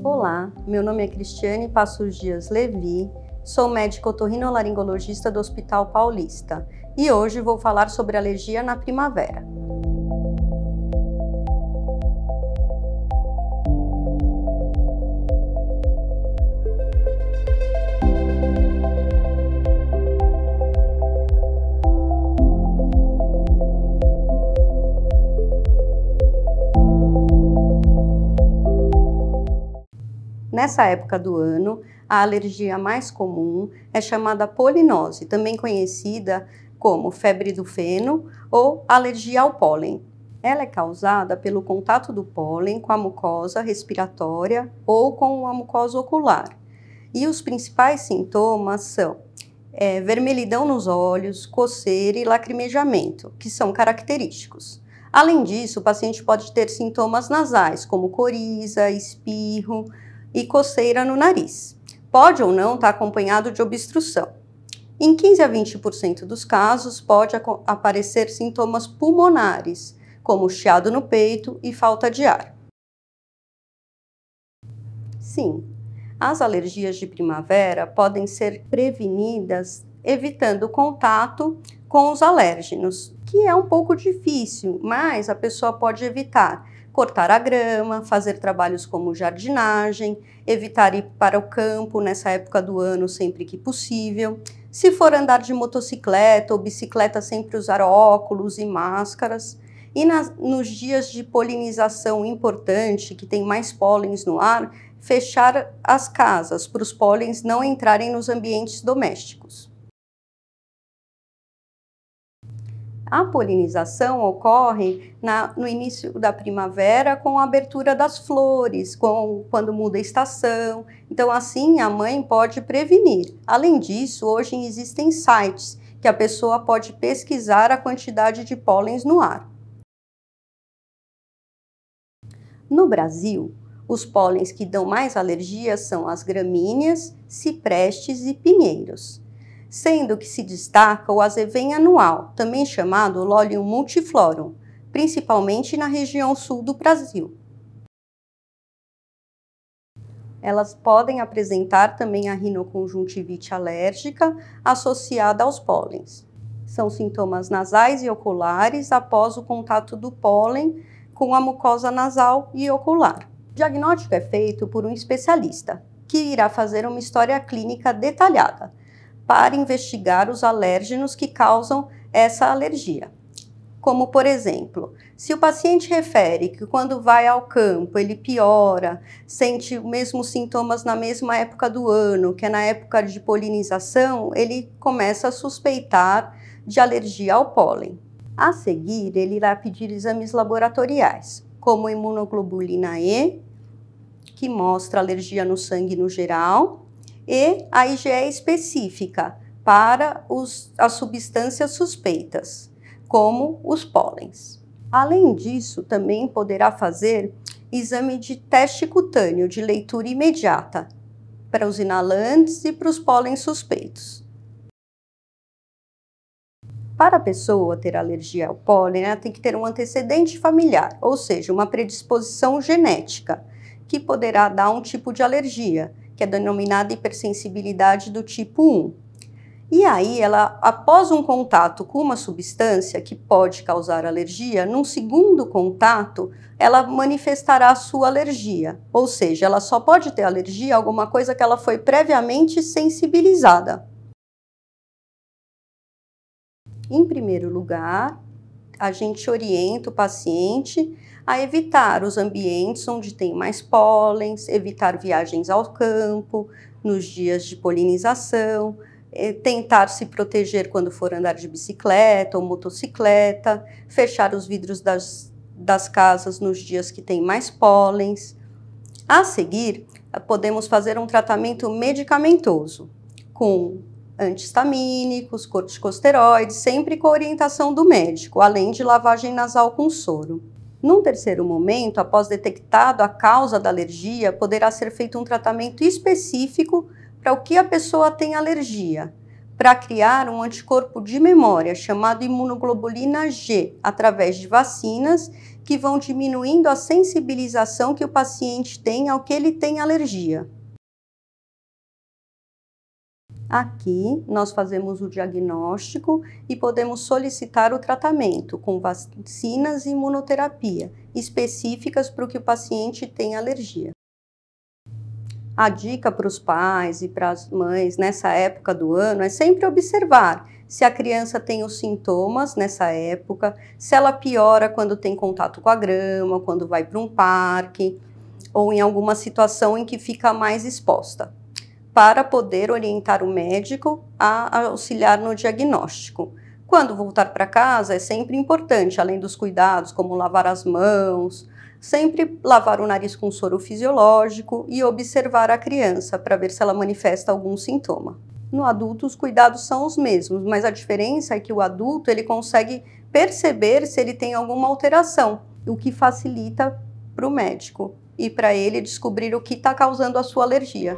Olá, meu nome é Cristiane Passos Dias Levi, sou médica otorrinolaringologista do Hospital Paulista e hoje vou falar sobre alergia na primavera. Nessa época do ano, a alergia mais comum é chamada polinose, também conhecida como febre do feno ou alergia ao pólen. Ela é causada pelo contato do pólen com a mucosa respiratória ou com a mucosa ocular. E os principais sintomas são vermelhidão nos olhos, coceira e lacrimejamento, que são característicos. Além disso, o paciente pode ter sintomas nasais, como coriza, espirro e coceira no nariz. Pode ou não estar acompanhado de obstrução. Em 15 a 20% dos casos, pode aparecer sintomas pulmonares, como chiado no peito e falta de ar. Sim, as alergias de primavera podem ser prevenidas evitando contato com os alérgenos, que é um pouco difícil, mas a pessoa pode evitar cortar a grama, fazer trabalhos como jardinagem, evitar ir para o campo nessa época do ano sempre que possível. Se for andar de motocicleta ou bicicleta, sempre usar óculos e máscaras. E nos dias de polinização importante, que tem mais pólens no ar, fechar as casas para os pólens não entrarem nos ambientes domésticos. A polinização ocorre no início da primavera com a abertura das flores, quando muda a estação. Então, assim, a mãe pode prevenir. Além disso, hoje existem sites que a pessoa pode pesquisar a quantidade de pólens no ar. No Brasil, os pólens que dão mais alergias são as gramíneas, ciprestes e pinheiros, sendo que se destaca o azevém anual, também chamado Lolium multiflorum, principalmente na região sul do Brasil. Elas podem apresentar também a rinoconjuntivite alérgica associada aos pólens. São sintomas nasais e oculares após o contato do pólen com a mucosa nasal e ocular. O diagnóstico é feito por um especialista, que irá fazer uma história clínica detalhada, para investigar os alérgenos que causam essa alergia. Como, por exemplo, se o paciente refere que quando vai ao campo ele piora, sente os mesmos sintomas na mesma época do ano, que é na época de polinização, ele começa a suspeitar de alergia ao pólen. A seguir, ele irá pedir exames laboratoriais, como imunoglobulina E, que mostra alergia no sangue no geral, e a IgE específica para as substâncias suspeitas, como os pólens. Além disso, também poderá fazer exame de teste cutâneo de leitura imediata para os inalantes e para os pólens suspeitos. Para a pessoa ter alergia ao pólen, ela tem que ter um antecedente familiar, ou seja, uma predisposição genética, que poderá dar um tipo de alergia, que é denominada hipersensibilidade do tipo 1. E aí, ela, após um contato com uma substância que pode causar alergia, num segundo contato, ela manifestará a sua alergia. Ou seja, ela só pode ter alergia a alguma coisa que ela foi previamente sensibilizada. Em primeiro lugar, a gente orienta o paciente a evitar os ambientes onde tem mais pólens, evitar viagens ao campo, nos dias de polinização, tentar se proteger quando for andar de bicicleta ou motocicleta, fechar os vidros das casas nos dias que tem mais pólens. A seguir, podemos fazer um tratamento medicamentoso, com anti-histamínicos, corticosteroides, sempre com a orientação do médico, além de lavagem nasal com soro. Num terceiro momento, após detectado a causa da alergia, poderá ser feito um tratamento específico para o que a pessoa tem alergia, para criar um anticorpo de memória chamado imunoglobulina G, através de vacinas que vão diminuindo a sensibilização que o paciente tem ao que ele tem alergia. Aqui, nós fazemos o diagnóstico e podemos solicitar o tratamento com vacinas e imunoterapia específicas para o que o paciente tem alergia. A dica para os pais e para as mães nessa época do ano é sempre observar se a criança tem os sintomas nessa época, se ela piora quando tem contato com a grama, quando vai para um parque ou em alguma situação em que fica mais exposta, para poder orientar o médico a auxiliar no diagnóstico. Quando voltar para casa é sempre importante, além dos cuidados como lavar as mãos, sempre lavar o nariz com soro fisiológico e observar a criança para ver se ela manifesta algum sintoma. No adulto os cuidados são os mesmos, mas a diferença é que o adulto ele consegue perceber se ele tem alguma alteração, o que facilita para o médico e para ele descobrir o que está causando a sua alergia.